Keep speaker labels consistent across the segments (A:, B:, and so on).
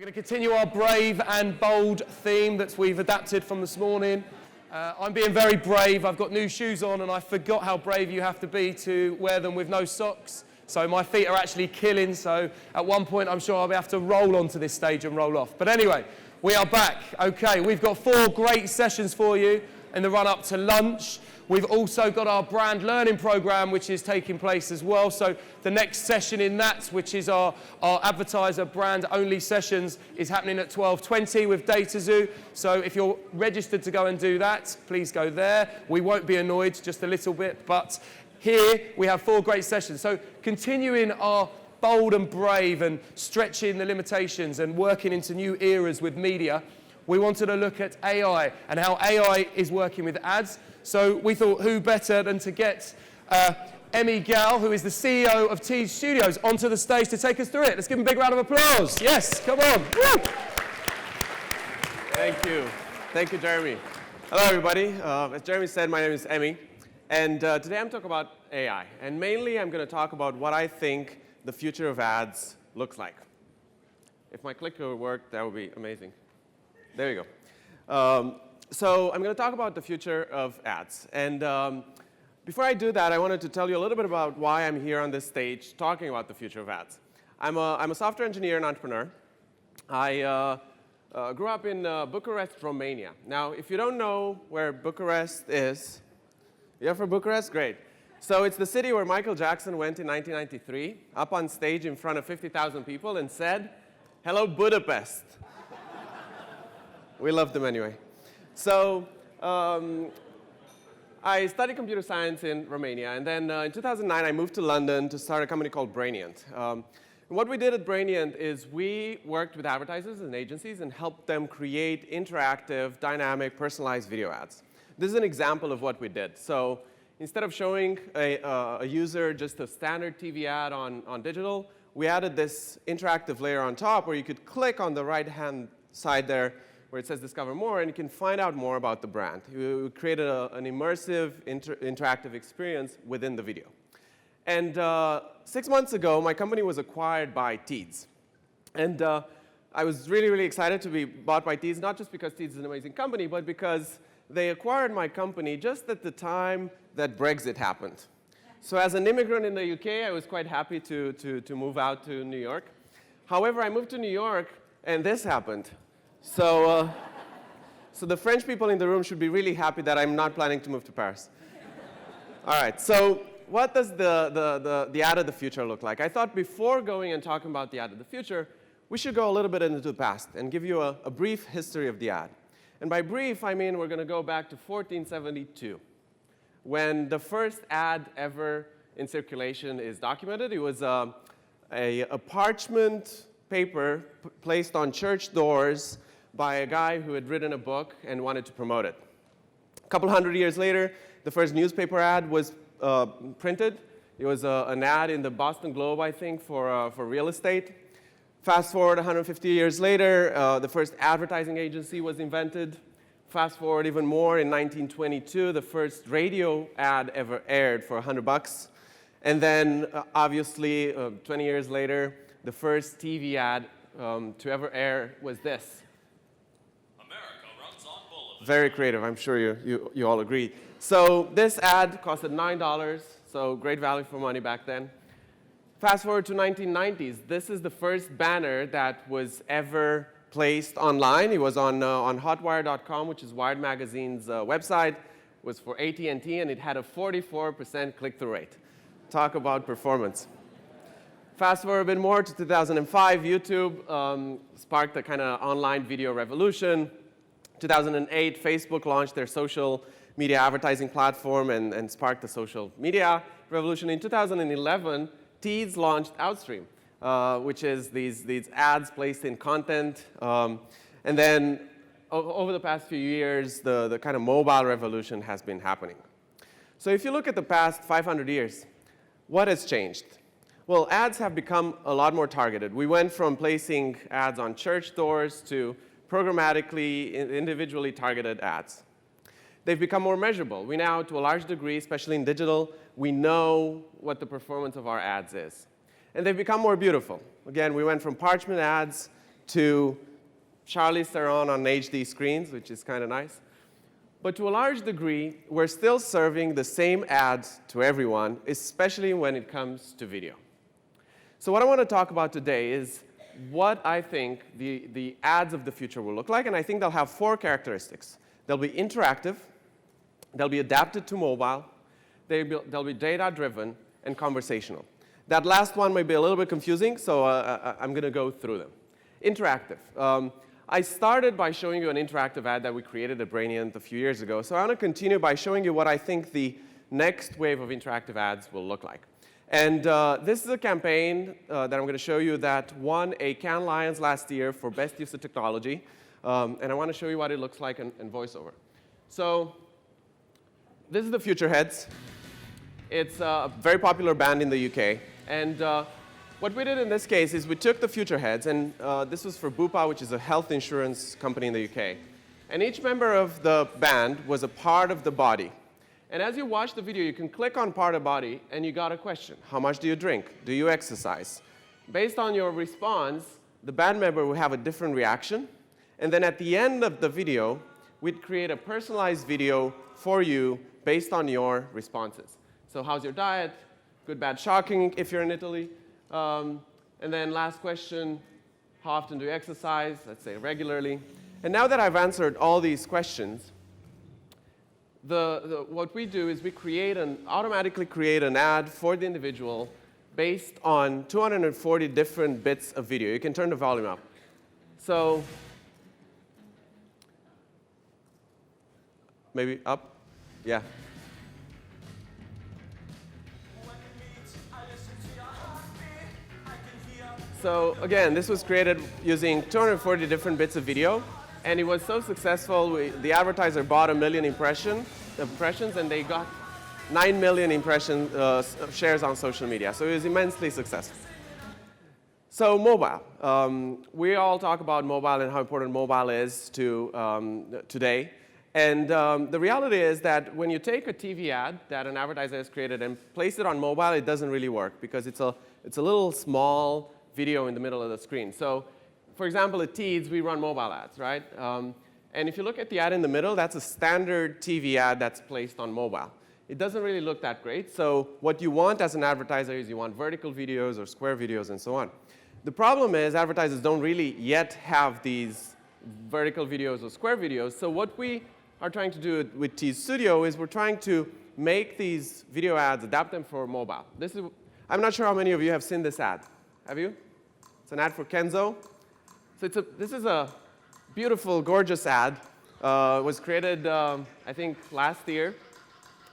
A: We're going to continue our brave and bold theme that we've adapted from this morning. I'm being very brave. I've got new shoes on and I forgot how brave you have to be to wear them with no socks. So my feet are actually killing. So at one point I'm sure I'll have to roll onto this stage and roll off. But anyway, we are back. Okay, we've got 4 great sessions for you in the run up to lunch. We've also got our brand learning program, which is taking place as well. So the next session in that, which is our advertiser brand only sessions, is happening at 12:20 with DataZoo. So if you're registered to go and do that, please go there. We won't be annoyed, just a little bit. But here we have 4 great sessions. So continuing our bold and brave and stretching the limitations and working into new eras with media, we wanted to look at AI and how AI is working with ads. So we thought who better than to get Emmy Gal, who is the CEO of Tees Studios, onto the stage to take us through it. Let's give him a big round of applause. Yes, come on. Woo!
B: Thank you. Thank you, Jeremy. Hello, everybody. As Jeremy said, my name is Emmy. And today I'm talking about AI. And mainly I'm going to talk about what I think the future of ads looks like. If my clicker worked, that would be amazing. There you go. So I'm going to talk about the future of ads. And before I do that, I wanted to tell you a little bit about why I'm here on this stage talking about the future of ads. I'm a software engineer and entrepreneur. I grew up in Bucharest, Romania. Now, if you don't know where Bucharest is, you're from Bucharest? Great. So it's the city where Michael Jackson went in 1993, up on stage in front of 50,000 people and said, "Hello, Budapest." We loved them anyway. So I studied computer science in Romania, and then in 2009 I moved to London to start a company called Brainient. And what we did at Brainient is we worked with advertisers and agencies and helped them create interactive, dynamic, personalized video ads. This is an example of what we did. So instead of showing a user just a standard TV ad on digital, we added this interactive layer on top where you could click on the right-hand side there where it says Discover More, and you can find out more about the brand. We created an immersive, interactive experience within the video. And 6 months ago, my company was acquired by Tees. And I was really, really excited to be bought by Tees, not just because Tees is an amazing company, but because they acquired my company just at the time that Brexit happened. So as an immigrant in the UK, I was quite happy to move out to New York. However, I moved to New York, and this happened. So the French people in the room should be really happy that I'm not planning to move to Paris. All right, so what does the ad of the future look like? I thought before going and talking about the ad of the future, we should go a little bit into the past and give you a brief history of the ad. And by brief, I mean we're going to go back to 1472, when the first ad ever in circulation is documented. It was a parchment paper placed on church doors by a guy who had written a book and wanted to promote it. A couple hundred years later, the first newspaper ad was printed. It was an ad in the Boston Globe, I think, for real estate. Fast forward 150 years later, the first advertising agency was invented. Fast forward even more, in 1922, the first radio ad ever aired for $100. And then, obviously, 20 years later, the first TV ad to ever air was this.
C: America runs on Boulevard.
B: Very creative, I'm sure you all agree. So this ad costed $9, so great value for money back then. Fast forward to 1990s. This is the first banner that was ever placed online. It was on hotwire.com, which is Wired Magazine's website. It was for AT&T, and it had a 44% click-through rate. Talk about performance. Fast forward a bit more to 2005, YouTube sparked a kind of online video revolution. 2008, Facebook launched their social media advertising platform and sparked the social media revolution. In 2011, Tees launched Outstream, which is these ads placed in content. And then over the past few years, the kind of mobile revolution has been happening. So if you look at the past 500 years, what has changed? Well, ads have become a lot more targeted. We went from placing ads on church doors to programmatically, individually targeted ads. They've become more measurable. We now, to a large degree, especially in digital, we know what the performance of our ads is. And they've become more beautiful. Again, we went from parchment ads to Charlize Theron on HD screens, which is kind of nice. But to a large degree, we're still serving the same ads to everyone, especially when it comes to video. So what I want to talk about today is what I think the ads of the future will look like, and I think they'll have 4 characteristics. They'll be interactive, they'll be adapted to mobile, they'll be data-driven, and conversational. That last one may be a little bit confusing, so I'm going to go through them. Interactive. I started by showing you an interactive ad that we created at Brainient a few years ago, so I want to continue by showing you what I think the next wave of interactive ads will look like. And this is a campaign that I'm going to show you that won a Cannes Lions last year for Best Use of Technology, and I want to show you what it looks like in voiceover. So this is the Futureheads. It's a very popular band in the UK, and what we did in this case is we took the Futureheads, and this was for Bupa, which is a health insurance company in the UK. And each member of the band was a part of the body. And as you watch the video, you can click on part of body, and you got a question. How much do you drink? Do you exercise? Based on your response, the band member will have a different reaction. And then at the end of the video, we'd create a personalized video for you based on your responses. So how's your diet? Good, bad, shocking if you're in Italy. And then last question, how often do you exercise? Let's say regularly. And now that I've answered all these questions, what we do is we automatically create an ad for the individual based on 240 different bits of video. You can turn the volume up. So maybe up? Yeah. So again, this was created using 240 different bits of video, and it was so successful, the advertiser bought 1 million impressions, and they got 9 million shares on social media. So it was immensely successful. So mobile. We all talk about mobile and how important mobile is to today. And the reality is that when you take a TV ad that an advertiser has created and place it on mobile, it doesn't really work because it's a little small video in the middle of the screen. So, for example, at Teads, we run mobile ads, right? And if you look at the ad in the middle, that's a standard TV ad that's placed on mobile. It doesn't really look that great. So what you want as an advertiser is you want vertical videos or square videos and so on. The problem is advertisers don't really yet have these vertical videos or square videos. So what we are trying to do with Teads Studio is we're trying to make these video ads, adapt them for mobile. I'm not sure how many of you have seen this ad. Have you? It's an ad for Kenzo. So this is a beautiful, gorgeous ad. It was created, I think, last year.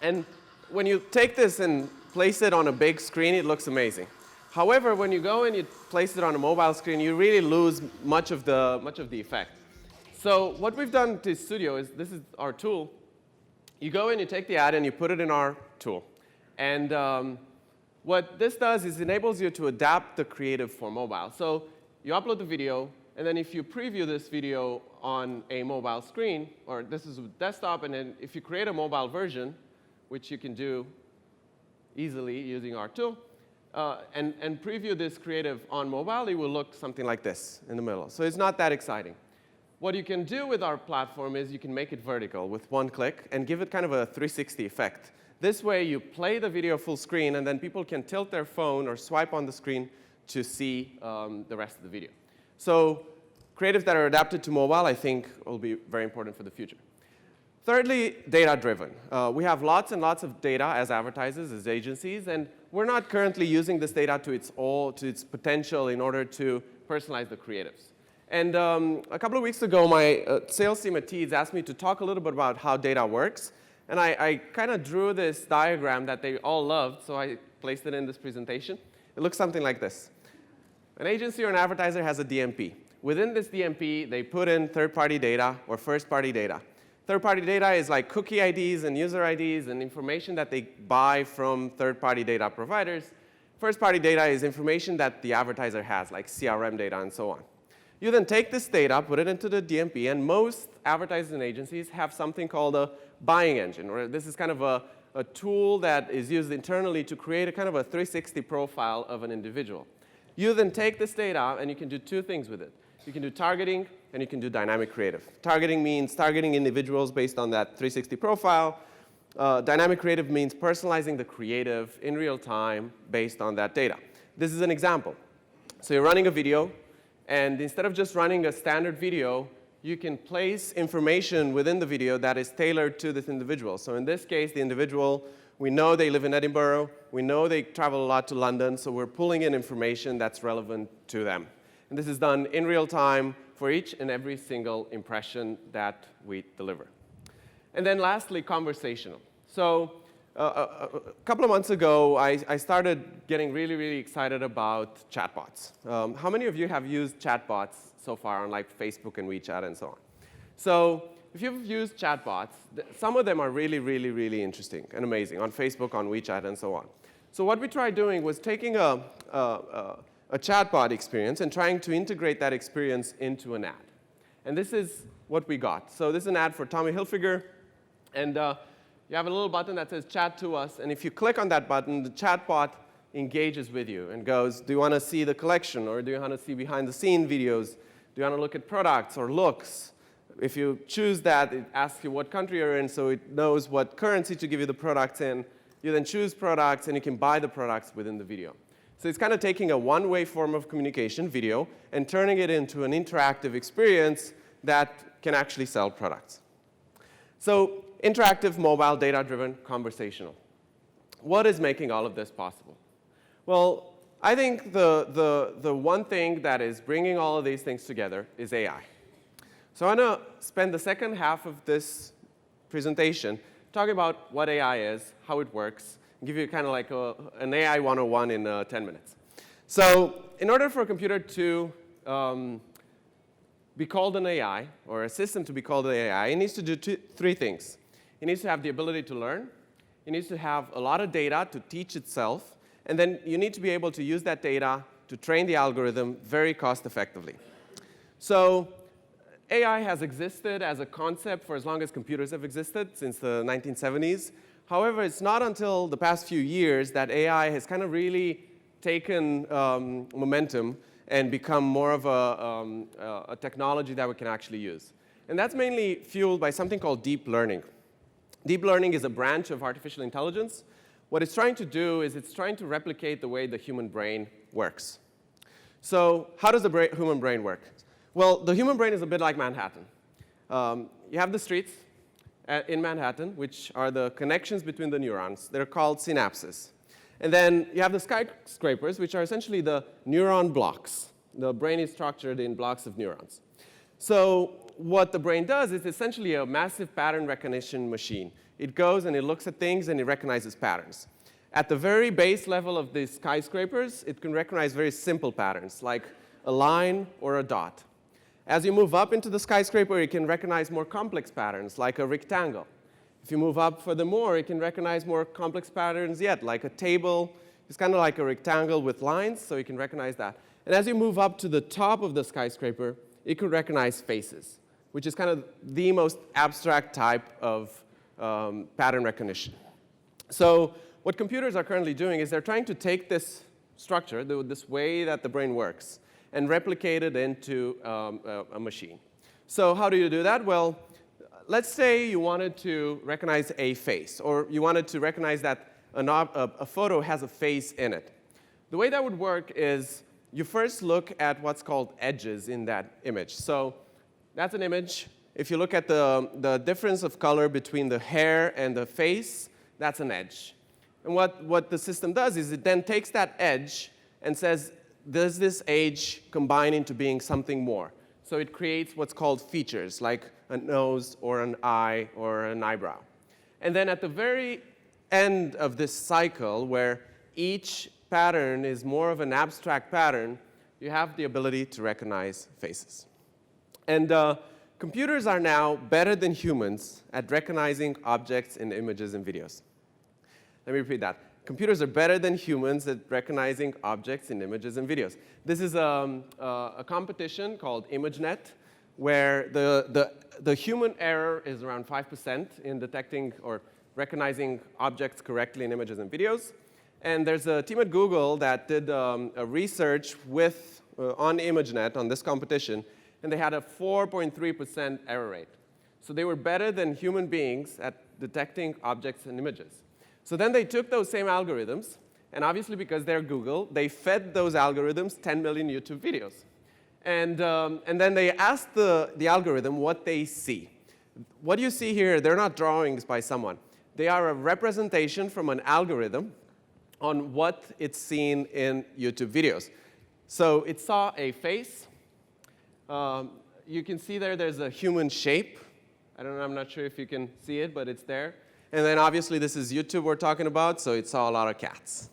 B: And when you take this and place it on a big screen, it looks amazing. However, when you go and you place it on a mobile screen, you really lose much of the effect. So what we've done to Studio is, this is our tool. You go and you take the ad and you put it in our tool. And what this does is enables you to adapt the creative for mobile. So you upload the video, and then if you preview this video on a mobile screen, or this is a desktop, and then if you create a mobile version, which you can do easily using our tool, and preview this creative on mobile, it will look something like this in the middle. So it's not that exciting. What you can do with our platform is you can make it vertical with one click and give it kind of a 360 effect. This way, you play the video full screen, and then people can tilt their phone or swipe on the screen to see the rest of the video. So creatives that are adapted to mobile, I think, will be very important for the future. Thirdly, data-driven. We have lots and lots of data as advertisers, as agencies, and we're not currently using this data to its potential in order to personalize the creatives. And a couple of weeks ago, my sales team at Teads asked me to talk a little bit about how data works. And I kind of drew this diagram that they all loved, so I placed it in this presentation. It looks something like this. An agency or an advertiser has a DMP. Within this DMP, they put in third-party data or first-party data. Third-party data is like cookie IDs and user IDs and information that they buy from third-party data providers. First-party data is information that the advertiser has, like CRM data and so on. You then take this data, put it into the DMP, and most advertisers and agencies have something called a buying engine, or this is kind of a tool that is used internally to create a kind of a 360 profile of an individual. You then take this data, and you can do two things with it. You can do targeting, and you can do dynamic creative. Targeting means targeting individuals based on that 360 profile. Dynamic creative means personalizing the creative in real time based on that data. This is an example. So you're running a video, and instead of just running a standard video, you can place information within the video that is tailored to this individual. So in this case, the individual, we know they live in Edinburgh. We know they travel a lot to London, so we're pulling in information that's relevant to them. And this is done in real time for each and every single impression that we deliver. And then lastly, conversational. So a couple of months ago, I started getting really, really excited about chatbots. How many of you have used chatbots so far on like Facebook and WeChat and so on? So if you've used chatbots, some of them are really, really, really interesting and amazing on Facebook, on WeChat, and so on. So what we tried doing was taking a chatbot experience and trying to integrate that experience into an ad. And this is what we got. So this is an ad for Tommy Hilfiger. And you have a little button that says Chat to Us. And if you click on that button, the chatbot engages with you and goes, do you want to see the collection? Or do you want to see behind-the-scene videos? Do you want to look at products or looks? If you choose that, it asks you what country you're in, so it knows what currency to give you the products in. You then choose products, and you can buy the products within the video. So it's kind of taking a one-way form of communication, video, and turning it into an interactive experience that can actually sell products. So interactive, mobile, data-driven, conversational. What is making all of this possible? Well, I think the one thing that is bringing all of these things together is AI. So I'm going to spend the second half of this presentation talking about what AI is, how it works, and give you kind of like an AI 101 in 10 minutes. So in order for a computer to be called an AI, or a system to be called an AI, it needs to do three things. It needs to have the ability to learn. It needs to have a lot of data to teach itself. And then you need to be able to use that data to train the algorithm very cost effectively. So AI has existed as a concept for as long as computers have existed, since the 1970s. However, it's not until the past few years that AI has kind of really taken momentum and become more of a technology that we can actually use. And that's mainly fueled by something called deep learning. Deep learning is a branch of artificial intelligence. What it's trying to do is it's trying to replicate the way the human brain works. So how does the human brain work? Well, the human brain is a bit like Manhattan. You have the streets in Manhattan, which are the connections between the neurons. They're called synapses. And then you have the skyscrapers, which are essentially the neuron blocks. The brain is structured in blocks of neurons. So what the brain does is essentially a massive pattern recognition machine. It goes and it looks at things and it recognizes patterns. At the very base level of these skyscrapers, it can recognize very simple patterns, like a line or a dot. As you move up into the skyscraper, it can recognize more complex patterns, like a rectangle. If you move up furthermore, it can recognize more complex patterns yet, like a table. It's kind of like a rectangle with lines, so you can recognize that. And as you move up to the top of the skyscraper, it could recognize faces, which is kind of the most abstract type of pattern recognition. So what computers are currently doing is they're trying to take this structure, this way that the brain works, and replicate it into a machine. So how do you do that? Well, let's say you wanted to recognize a face, or you wanted to recognize that a photo has a face in it. The way that would work is you first look at what's called edges in that image. So that's an image. If you look at the difference of color between the hair and the face, that's an edge. And what the system does is it then takes that edge and says, does this edge combine into being something more? So it creates what's called features, like a nose or an eye or an eyebrow. And then at the very end of this cycle, where each pattern is more of an abstract pattern, you have the ability to recognize faces. And computers are now better than humans at recognizing objects in images and videos. Let me repeat that. Computers are better than humans at recognizing objects in images and videos. This is a competition called ImageNet, where the human error is around 5% in detecting or recognizing objects correctly in images and videos. And there's a team at Google that did a research on ImageNet, on this competition, and they had a 4.3% error rate. So they were better than human beings at detecting objects and images. So then they took those same algorithms, and obviously because they're Google, they fed those algorithms 10 million YouTube videos. And then they asked the algorithm what they see. What you see here, they're not drawings by someone. They are a representation from an algorithm on what it's seen in YouTube videos. So it saw a face. You can see there's a human shape. I don't know, I'm not sure if you can see it, but it's there. And then obviously this is YouTube we're talking about, so it saw a lot of cats.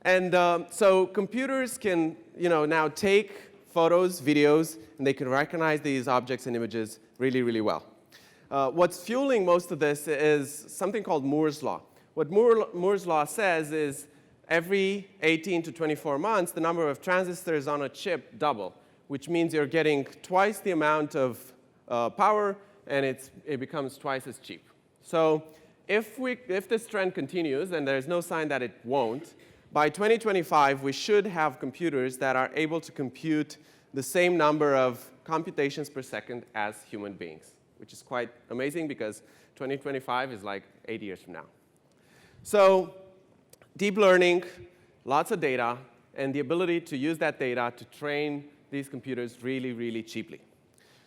B: And so computers can now take photos, videos, and they can recognize these objects and images really, really well. What's fueling most of this is something called Moore's Law. What Moore's Law says is every 18 to 24 months, the number of transistors on a chip double, which means you're getting twice the amount of power, and it becomes twice as cheap. So if this trend continues, and there's no sign that it won't, by 2025, we should have computers that are able to compute the same number of computations per second as human beings, which is quite amazing because 2025 is like 8 years from now. So deep learning, lots of data, and the ability to use that data to train these computers really, really cheaply.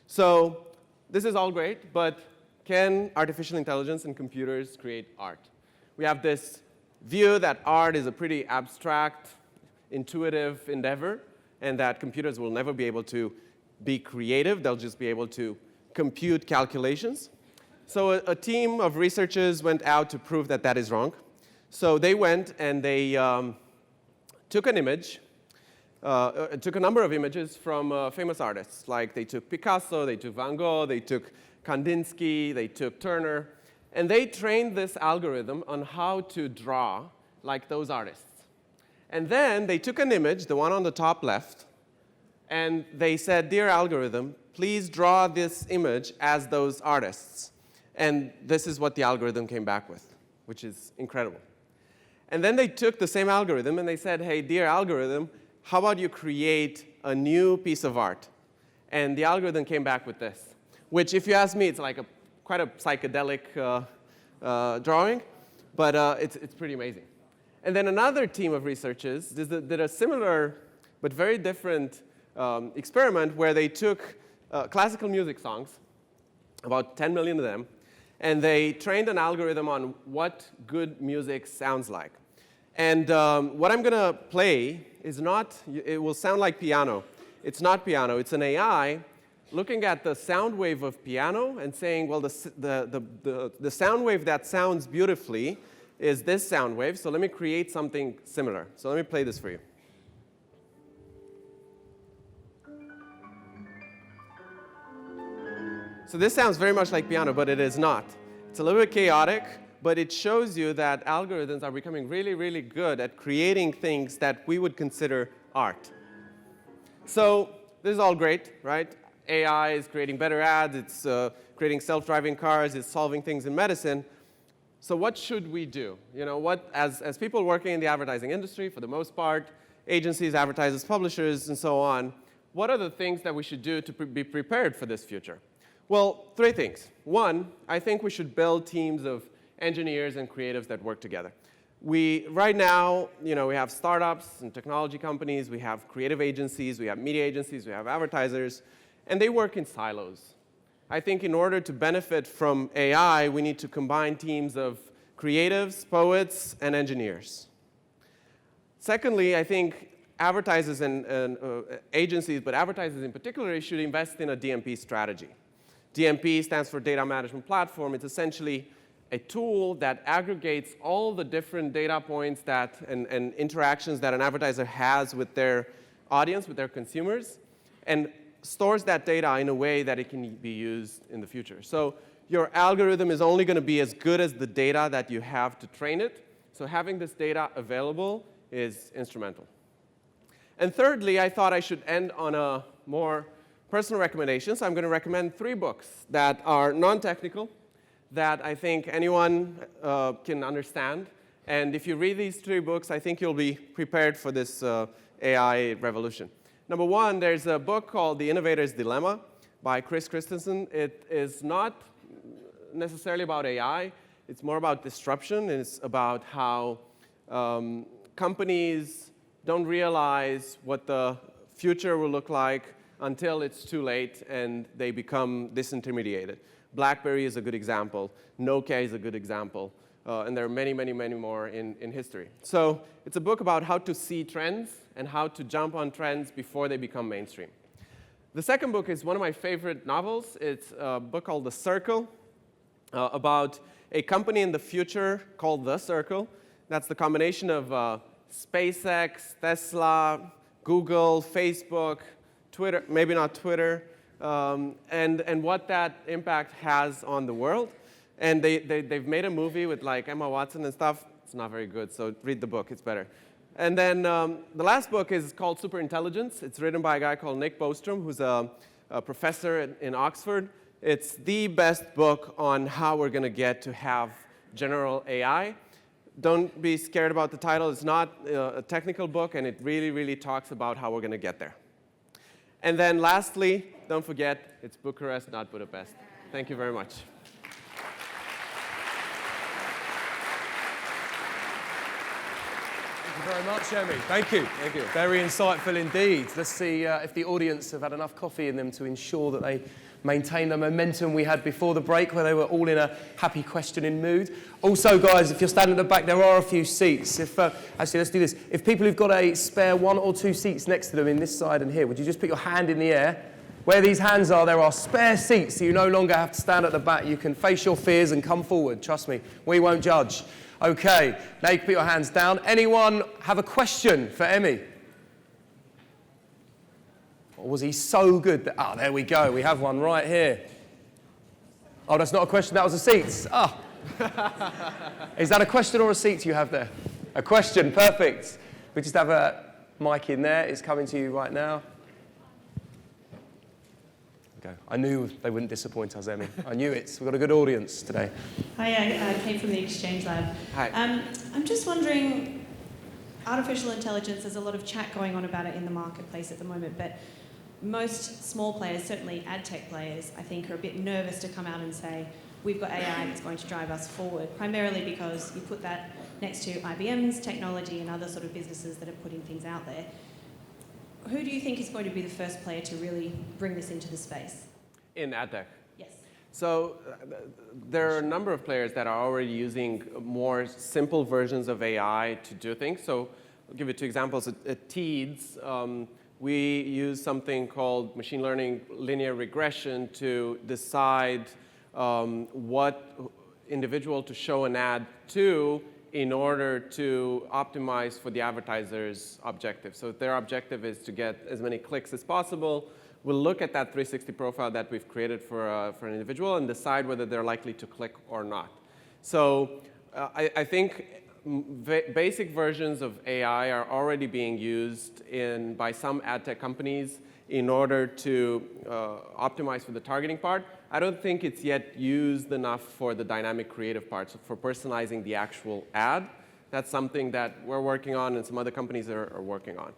B: So this is all great, but can artificial intelligence and computers create art? We have this view that art is a pretty abstract, intuitive endeavor, and that computers will never be able to be creative. They'll just be able to compute calculations. So a team of researchers went out to prove that that is wrong. So they went and they took an image, took a number of images from famous artists. Like they took Picasso, they took Van Gogh, they took Kandinsky, they took Turner, and they trained this algorithm on how to draw like those artists. And then they took an image, the one on the top left, and they said, "Dear algorithm, please draw this image as those artists." And this is what the algorithm came back with, which is incredible. And then they took the same algorithm and they said, "Hey, dear algorithm, how about you create a new piece of art?" And the algorithm came back with this, which, if you ask me, it's like quite a psychedelic drawing, but it's pretty amazing. And then another team of researchers did a similar but very different experiment where they took classical music songs, about 10 million of them, and they trained an algorithm on what good music sounds like. And what I'm going to play is not, it will sound like piano. It's not piano. It's an AI looking at the sound wave of piano and saying, well, the sound wave that sounds beautifully is this sound wave, so let me create something similar. So let me play this for you. So this sounds very much like piano, but it is not. It's a little bit chaotic, but it shows you that algorithms are becoming really, really good at creating things that we would consider art. So this is all great, right? AI is creating better ads, it's creating self-driving cars, it's solving things in medicine. So what should we do? As people working in the advertising industry, for the most part, agencies, advertisers, publishers, and so on, what are the things that we should do to be prepared for this future? Well, 3 things. 1, I think we should build teams of engineers and creatives that work together. Right now, we have startups and technology companies, we have creative agencies, we have media agencies, we have advertisers, and they work in silos. I think in order to benefit from AI, we need to combine teams of creatives, poets, and engineers. Secondly, I think advertisers and agencies, but advertisers in particular, should invest in a DMP strategy. DMP stands for Data Management Platform. It's essentially a tool that aggregates all the different data points and interactions that an advertiser has with their audience, with their consumers, and stores that data in a way that it can be used in the future. So your algorithm is only going to be as good as the data that you have to train it. So having this data available is instrumental. And thirdly, I thought I should end on a more personal recommendation. So I'm going to recommend 3 books that are non-technical, that I think anyone can understand. And if you read these 3 books, I think you'll be prepared for this AI revolution. Number one, there's a book called The Innovator's Dilemma by Chris Christensen. It is not necessarily about AI. It's more about disruption. It's about how companies don't realize what the future will look like until it's too late and they become disintermediated. BlackBerry is a good example. Nokia is a good example. And there are many, many, many more in history. So it's a book about how to see trends and how to jump on trends before they become mainstream. The second book is one of my favorite novels. It's a book called The Circle, about a company in the future called The Circle. That's the combination of SpaceX, Tesla, Google, Facebook, Twitter, maybe not Twitter, and what that impact has on the world. And they've made a movie with like Emma Watson and stuff. It's not very good, so read the book, it's better. And then the last book is called Superintelligence. It's written by a guy called Nick Bostrom, who's a professor in Oxford. It's the best book on how we're going to get to have general AI. Don't be scared about the title. It's not a technical book, and it really, really talks about how we're going to get there. And then lastly, don't forget, it's Bucharest, not Budapest. Thank you very much.
A: Thank you very much, Emmy. Thank you.
B: Thank you.
A: Very insightful indeed. Let's see if the audience have had enough coffee in them to ensure that they maintain the momentum we had before the break, where they were all in a happy questioning mood. Also, guys, if you're standing at the back, there are a few seats. Actually, let's do this. If people who've got a spare 1 or 2 seats next to them in this side and here, would you just put your hand in the air? Where these hands are, there are spare seats, so you no longer have to stand at the back. You can face your fears and come forward. Trust me, we won't judge. Okay, now you can put your hands down. Anyone have a question for Emmy? Or was he so good that, there we go, we have one right here. Oh, that's not a question, that was a seat. Is that a question or a seat you have there? A question, perfect. We just have a mic in there, it's coming to you right now. Okay. I knew they wouldn't disappoint us, Emmy. I knew it. We've got a good audience today.
D: Hi, I came from the Exchange Lab.
B: Hi.
D: I'm just wondering, artificial intelligence, there's a lot of chat going on about it in the marketplace at the moment, but most small players, certainly ad tech players, I think are a bit nervous to come out and say, we've got AI that's going to drive us forward, primarily because you put that next to IBM's technology and other sort of businesses that are putting things out there. Who do you think is going to be the first player to really bring this into the space?
B: In ad tech?
D: Yes.
B: So there are a number of players that are already using more simple versions of AI to do things. So I'll give you 2 examples. At TEEDS, we use something called machine learning linear regression to decide what individual to show an ad to in order to optimize for the advertiser's objective. So if their objective is to get as many clicks as possible, we'll look at that 360 profile that we've created for an individual and decide whether they're likely to click or not. So I think basic versions of AI are already being used by some ad tech companies in order to optimize for the targeting part. I don't think it's yet used enough for the dynamic creative part, so for personalizing the actual ad. That's something that we're working on and some other companies are working on.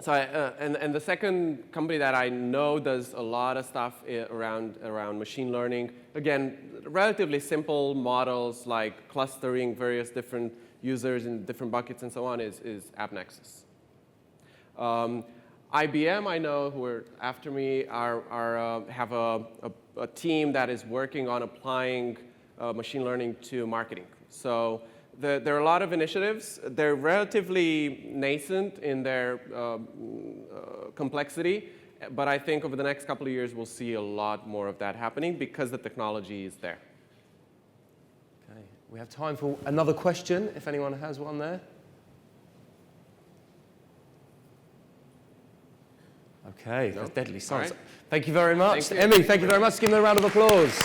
B: And the second company that I know does a lot of stuff around machine learning, again, relatively simple models like clustering various different users in different buckets and so on is AppNexus. IBM, I know, who are after me, have a team that is working on applying machine learning to marketing. So there are a lot of initiatives. They're relatively nascent in their complexity, but I think over the next couple of years we'll see a lot more of that happening because the technology is there.
A: Okay, we have time for another question, if anyone has one there. Okay, that's deadly silence.
B: Right.
A: Thank you very much.
B: Thank you.
A: Emmy, thank you very much. Give them a round of applause.